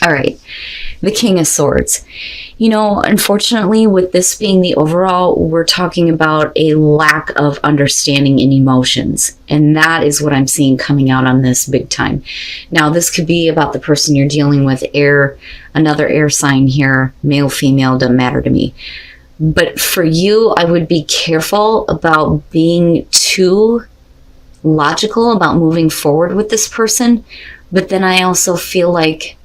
All right, the King of Swords. You know, unfortunately, with this being the overall, we're talking about a lack of understanding in emotions. And that is what I'm seeing coming out on this big time. Now, this could be about the person you're dealing with, air, another air sign here, male, female, doesn't matter to me. But for you, I would be careful about being too logical about moving forward with this person. But then I also feel like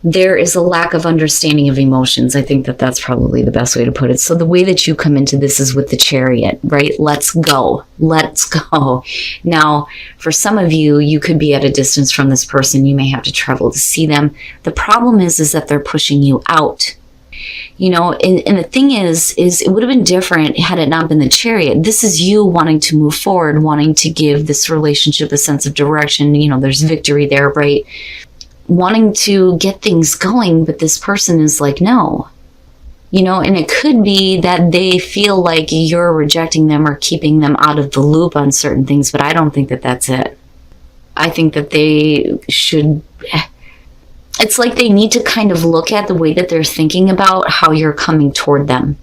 there is a lack of understanding of emotions. I think that that's probably the best way to put it. So the way that you come into this is with the Chariot, right? Let's go. Let's go. Now, for some of you, you could be at a distance from this person. You may have to travel to see them. The problem is that they're pushing you out. You know, and the thing is it would have been different had it not been the Chariot. This is you wanting to move forward, wanting to give this relationship a sense of direction. You know, there's victory there, right? Wanting to get things going, but this person is like, no. You know, and it could be that they feel like you're rejecting them or keeping them out of the loop on certain things, but I don't think that that's it. I think that they should... It's like they need to kind of look at the way that they're thinking about how you're coming toward them.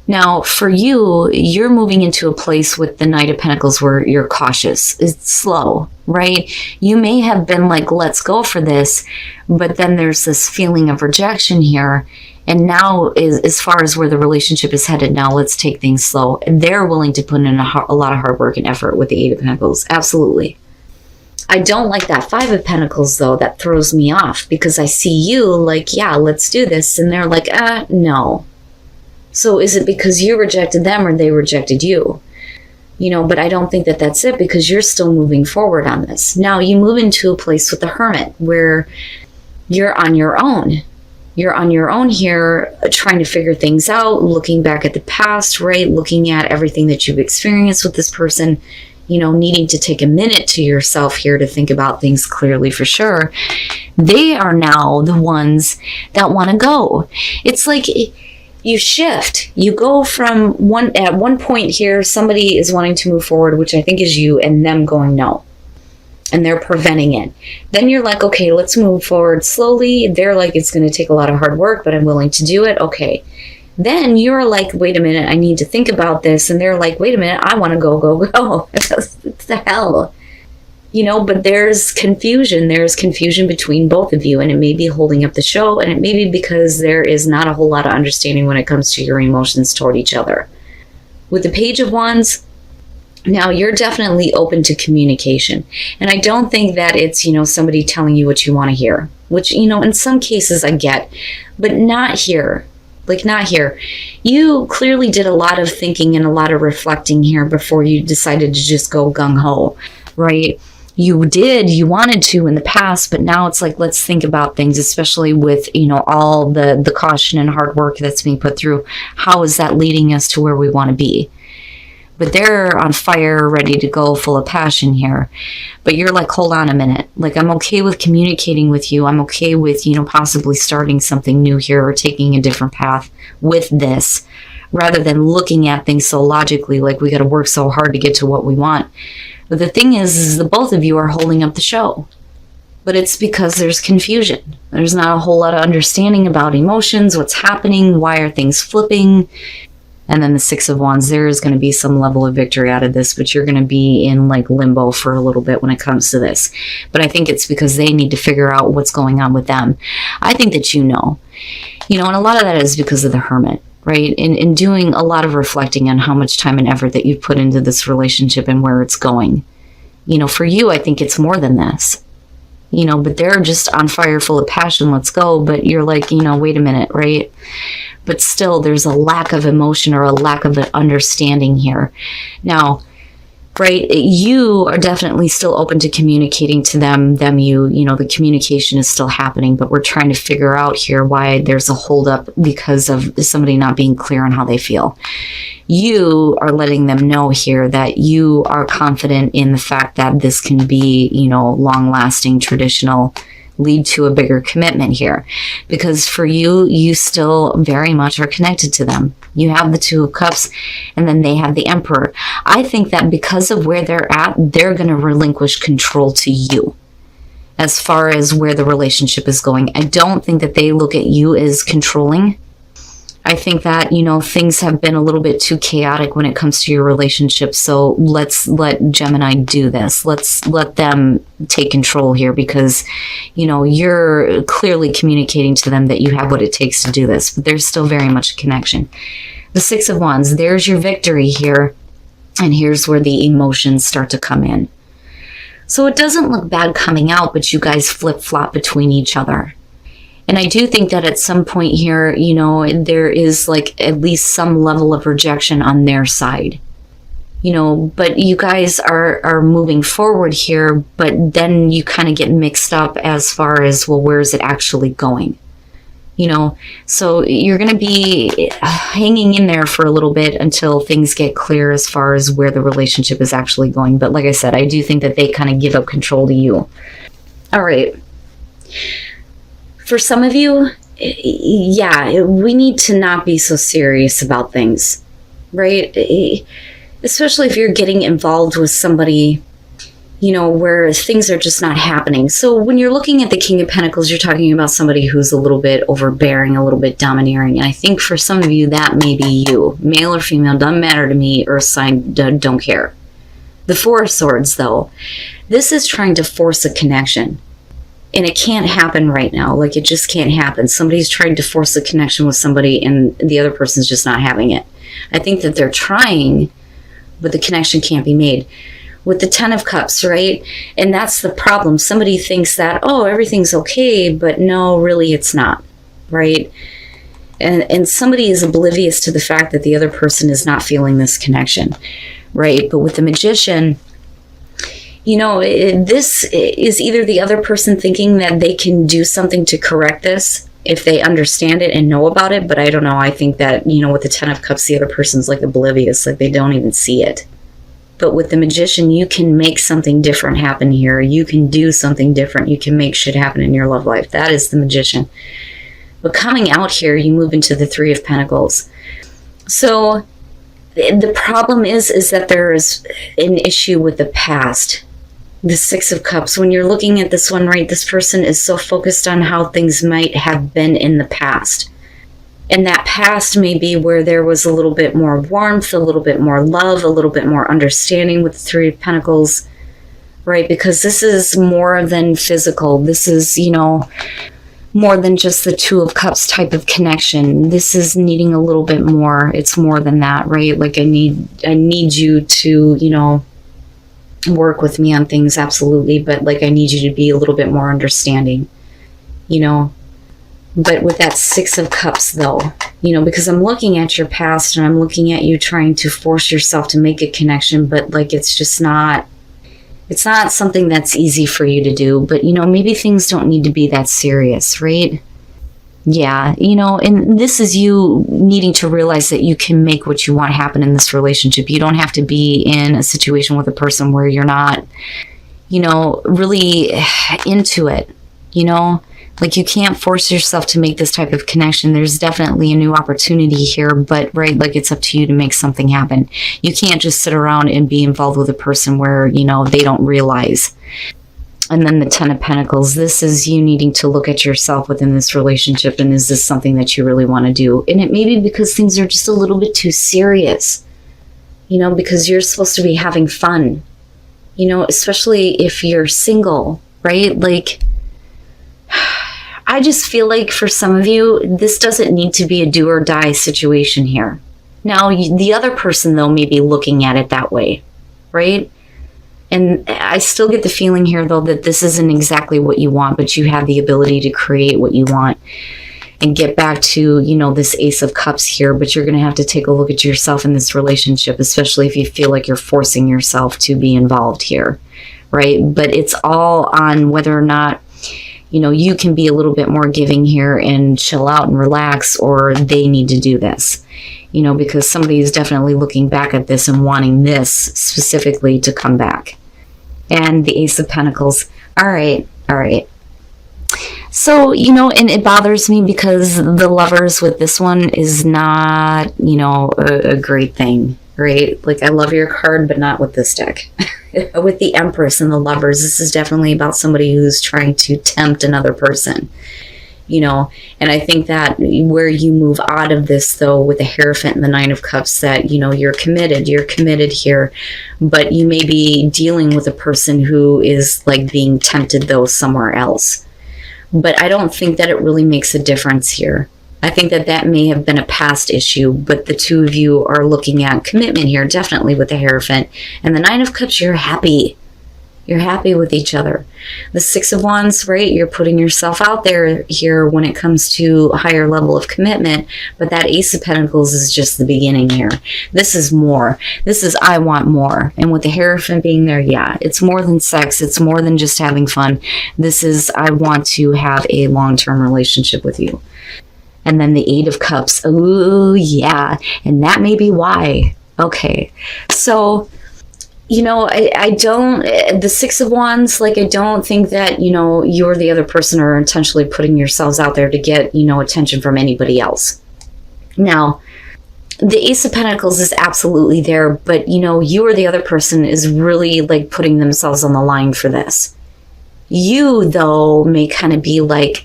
Now, for you, you're moving into a place with the Knight of Pentacles where you're cautious. It's slow, right? You may have been like, let's go for this, but then there's this feeling of rejection here. And now, as far as where the relationship is headed now, let's take things slow. And they're willing to put in a lot of hard work and effort with the Eight of Pentacles. Absolutely. I don't like that Five of Pentacles, though. That throws me off because I see you like, yeah, let's do this. And they're like, no. So is it because you rejected them or they rejected you? You know, but I don't think that that's it because you're still moving forward on this. Now you move into a place with the Hermit where you're on your own. You're on your own here trying to figure things out, looking back at the past, right? Looking at everything that you've experienced with this person, you know, needing to take a minute to yourself here to think about things clearly for sure. They are now the ones that want to go. It's like... you shift. You go from at one point here, somebody is wanting to move forward, which I think is you, and them going no. And they're preventing it. Then you're like, okay, let's move forward slowly. They're like, it's going to take a lot of hard work, but I'm willing to do it. Okay. Then you're like, wait a minute, I need to think about this. And they're like, wait a minute, I want to go. What the hell? You know, but there's confusion. There's confusion between both of you, and it may be holding up the show, and it may be because there is not a whole lot of understanding when it comes to your emotions toward each other. With the Page of Wands, now you're definitely open to communication. And I don't think that it's, you know, somebody telling you what you want to hear, which, you know, in some cases I get, but not here. Like, not here. You clearly did a lot of thinking and a lot of reflecting here before you decided to just go gung-ho, right? You wanted to in the past, but now it's like, let's think about things, especially with, you know, all the caution and hard work that's being put through. How is that leading us to where we want to be? But they're on fire, ready to go, full of passion here. But you're like, hold on a minute. Like, I'm okay with communicating with you. I'm okay with, you know, possibly starting something new here or taking a different path with this, rather than looking at things so logically, like we got to work so hard to get to what we want. But the thing is the both of you are holding up the show. But it's because there's confusion. There's not a whole lot of understanding about emotions, what's happening, why are things flipping. And then the Six of Wands, there is going to be some level of victory out of this, but you're going to be in like limbo for a little bit when it comes to this. But I think it's because they need to figure out what's going on with them. I think that you know, and a lot of that is because of the Hermit. Right? In doing a lot of reflecting on how much time and effort that you've put into this relationship and where it's going. You know, for you, I think it's more than this. You know, but they're just on fire, full of passion, let's go. But you're like, wait a minute, right? But still, there's a lack of emotion or a lack of understanding here. Now, right, you are definitely still open to communicating to them, the communication is still happening, but we're trying to figure out here why there's a holdup because of somebody not being clear on how they feel. You are letting them know here that you are confident in the fact that this can be, long-lasting, traditional, lead to a bigger commitment here. Because for you, you still very much are connected to them. You have the Two of Cups, and then they have the Emperor. I think that because of where they're at, they're going to relinquish control to you. as far as where the relationship is going. I don't think that they look at you as controlling. I think that, you know, things have been a little bit too chaotic when it comes to your relationship. So let's let Gemini do this. Let's let them take control here because, you know, you're clearly communicating to them that you have what it takes to do this. But there's still very much a connection. The Six of Wands, there's your victory here. And here's where the emotions start to come in. So it doesn't look bad coming out, but you guys flip-flop between each other. And I do think that at some point here, you know, there is like at least some level of rejection on their side. You know, but you guys are moving forward here, but then you kind of get mixed up as far as, well, where is it actually going? You know, so you're going to be hanging in there for a little bit until things get clear as far as where the relationship is actually going. But like I said, I do think that they kind of give up control to you. All right. For some of you, yeah, we need to not be so serious about things, right? Especially if you're getting involved with somebody, you know, where things are just not happening. So when you're looking at the King of Pentacles, you're talking about somebody who's a little bit overbearing, a little bit domineering. And I think for some of you, that may be you. Male or female, doesn't matter to me, earth sign, don't care. The Four of Swords, though, this is trying to force a connection. And it can't happen right now. Like, it just can't happen. Somebody's trying to force a connection with somebody and the other person's just not having it. I think that they're trying, but the connection can't be made. With the Ten of Cups, right? And that's the problem. Somebody thinks that, oh, everything's okay, but no, really it's not, right? And somebody is oblivious to the fact that the other person is not feeling this connection, right? But with the Magician, you know, this is either the other person thinking that they can do something to correct this if they understand it and know about it. But I don't know. I think that, you know, with the Ten of Cups, the other person's like oblivious, like they don't even see it. But with the Magician, you can make something different happen here. You can do something different. You can make shit happen in your love life. That is the Magician. But coming out here, you move into the Three of Pentacles. So the problem is that there is an issue with the past. The Six of Cups, when you're looking at this one, right, this person is so focused on how things might have been in the past. And that past may be where there was a little bit more warmth, a little bit more love, a little bit more understanding with the Three of Pentacles, right? Because this is more than physical. This is, you know, more than just the Two of Cups type of connection. This is needing a little bit more. It's more than that, right? Like I need you to, you know, work with me on things, absolutely, but like I need you to be a little bit more understanding, you know. But with that Six of Cups, though, you know, because I'm looking at your past and I'm looking at you trying to force yourself to make a connection, but like it's just not, it's not something that's easy for you to do. But, you know, maybe things don't need to be that serious, right? Yeah, you know, and this is you needing to realize that you can make what you want happen in this relationship. You don't have to be in a situation with a person where you're not, you know, really into it, you know? Like, you can't force yourself to make this type of connection. There's definitely a new opportunity here, but, right, like, it's up to you to make something happen. You can't just sit around and be involved with a person where, you know, they don't realize. And then the Ten of Pentacles, this is you needing to look at yourself within this relationship, and is this something that you really want to do? And it may be because things are just a little bit too serious, you know, because you're supposed to be having fun, you know, especially if you're single, right? Like, I just feel like for some of you, this doesn't need to be a do or die situation here. Now, the other person, though, may be looking at it that way, right? And I still get the feeling here, though, that this isn't exactly what you want, but you have the ability to create what you want and get back to, you know, this Ace of Cups here. But you're going to have to take a look at yourself in this relationship, especially if you feel like you're forcing yourself to be involved here, right? But it's all on whether or not, you know, you can be a little bit more giving here and chill out and relax, or they need to do this, you know, because somebody is definitely looking back at this and wanting this specifically to come back. And the Ace of Pentacles. All right. So, you know, and it bothers me because the Lovers with this one is not, you know, a great thing, right? Like, I love your card, but not with this deck. with the Empress and the Lovers, this is definitely about somebody who's trying to tempt another person. You know, and I think that where you move out of this, though, with the Hierophant and the Nine of Cups, that, you know, you're committed here, but you may be dealing with a person who is like being tempted, though, somewhere else. But I don't think that it really makes a difference here. I think that that may have been a past issue, but the two of you are looking at commitment here, definitely with the Hierophant. And the Nine of Cups, you're happy. You're happy with each other. The Six of Wands, right? You're putting yourself out there here when it comes to a higher level of commitment. But that Ace of Pentacles is just the beginning here. This is more. This is I want more. And with the Hierophant being there, yeah, it's more than sex. It's more than just having fun. This is I want to have a long-term relationship with you. And then the Eight of Cups. Oh, yeah. And that may be why. Okay. So, you know, I don't, the Six of Wands, like, I don't think that, you know, you or the other person are intentionally putting yourselves out there to get, you know, attention from anybody else. Now, the Ace of Pentacles is absolutely there, but, you know, you or the other person is really, like, putting themselves on the line for this. You, though, may kind of be like,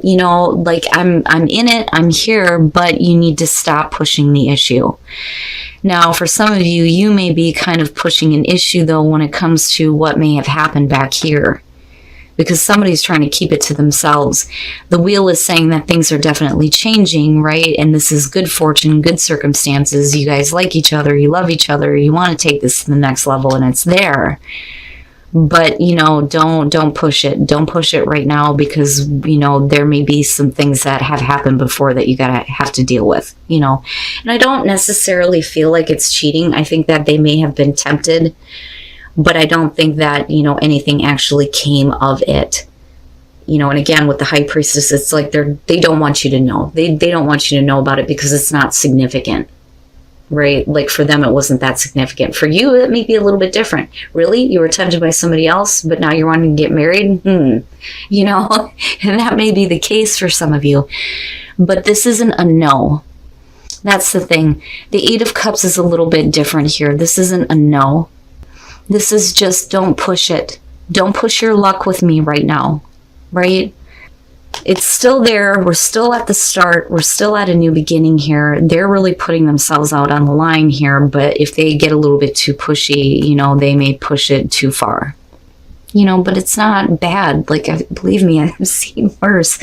you know, like, I'm in it, I'm here, but you need to stop pushing the issue. Now, for some of you, you may be kind of pushing an issue, though, when it comes to what may have happened back here, because somebody's trying to keep it to themselves. The Wheel is saying that things are definitely changing, right? And this is good fortune, good circumstances. You guys like each other, you love each other, you want to take this to the next level, and it's there. But, you know, don't push it. Don't push it right now, because, you know, there may be some things that have happened before that you have to deal with, you know. And I don't necessarily feel like it's cheating. I think that they may have been tempted, but I don't think that, you know, anything actually came of it. You know, and again, with the High Priestess, it's like they don't want you to know. They don't want you to know about it because it's not significant. Right? Like, for them, it wasn't that significant. For you, it may be a little bit different. Really? You were tempted by somebody else, but now you're wanting to get married? You know, and that may be the case for some of you. But this isn't a no. That's the thing. The Eight of Cups is a little bit different here. This isn't a no. This is just, don't push it. Don't push your luck with me right now. Right? It's still there. We're still at the start. We're still at a new beginning here. They're really putting themselves out on the line here, but if they get a little bit too pushy, you know, they may push it too far. You know, but it's not bad. Like, believe me, I've seen worse.